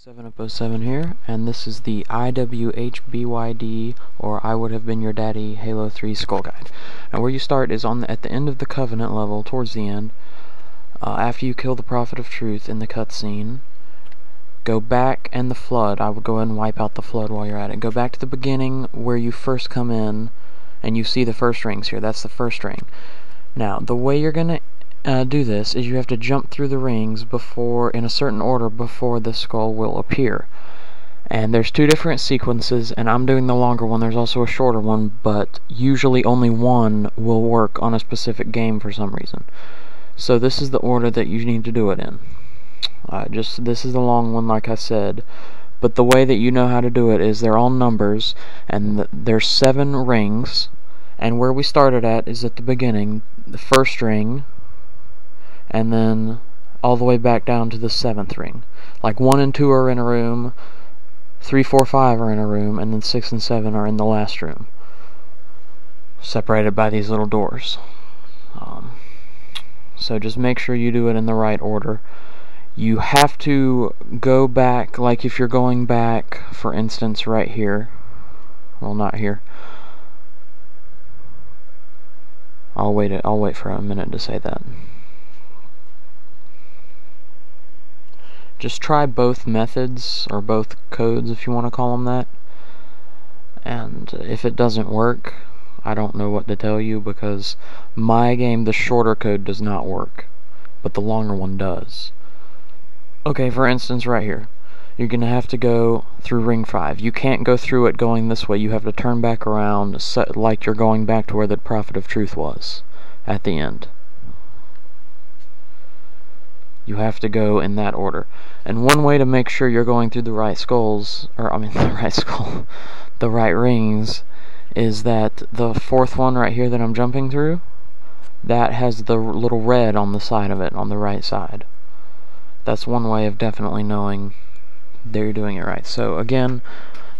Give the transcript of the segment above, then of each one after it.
707 here, and this is the IWHBYD, or I Would Have Been Your Daddy, Halo 3 Skull Guide. And where you start is at the end of the Covenant level, towards the end, after you kill the Prophet of Truth in the cutscene. Go back, and the Flood, I would go ahead and wipe out the Flood while you're at it. Go back to the beginning where you first come in, and you see the first rings here. That's the first ring. Now, the way you're going to do this is you have to jump through the rings in a certain order before the skull will appear. And there's two different sequences, and I'm doing the longer one. There's also a shorter one, but usually only one will work on a specific game for some reason. So this is the order that you need to do it in. This is the long one, like I said, but the way that you know how to do it is they're all numbers, and there's 7 rings, and where we started at is at the beginning, the first ring, and then all the way back down to the 7th ring. Like 1 and 2 are in a room, 3, 4, 5 are in a room, and then 6 and 7 are in the last room, separated by these little doors. So just make sure you do it in the right order. You have to go back, like if you're going back, for instance, right here. Well, not here. I'll wait for a minute to say that. Just try both methods, or both codes if you want to call them that. And if it doesn't work, I don't know what to tell you, because my game, the shorter code does not work, but the longer one does. Okay, for instance, right here, you're going to have to go through ring 5. You can't go through it going this way. You have to turn back around, like you're going back to where the Prophet of Truth was at the end. You have to go in that order. And one way to make sure you're going through the right skulls, the right rings, is that the 4th one right here that I'm jumping through, that has the little red on the side of it, on the right side. That's one way of definitely knowing that you're doing it right. So again,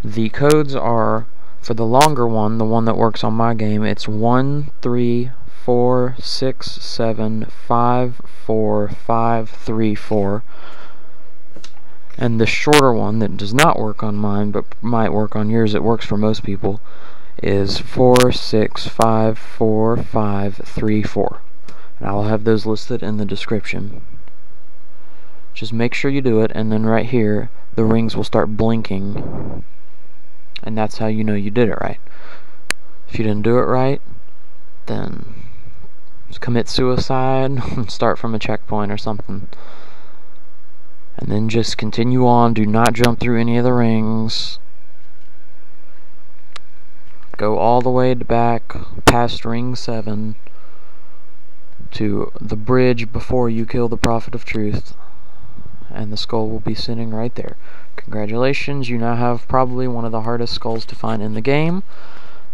the codes are, for the longer one, the one that works on my game, it's 1, 3, 4, 6, 7, 5, 4, 5, 3, 4. And the shorter one that does not work on mine, but might work on yours, it works for most people, is 4, 6, 5, 4, 5, 3, 4. And I'll have those listed in the description. Just make sure you do it, and then right here, the rings will start blinking, and that's how you know you did it right. If you didn't do it right, then just commit suicide and start from a checkpoint or something. And then just continue on. Do not jump through any of the rings. Go all the way back past ring 7 to the bridge before you kill the Prophet of Truth, and the skull will be sitting right there. Congratulations, you now have probably one of the hardest skulls to find in the game.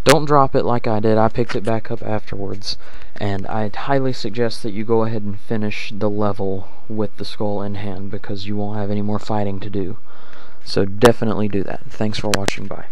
Don't drop it like I did. I picked it back up afterwards, and I'd highly suggest that you go ahead and finish the level with the skull in hand, because you won't have any more fighting to do. So definitely do that. Thanks for watching. Bye.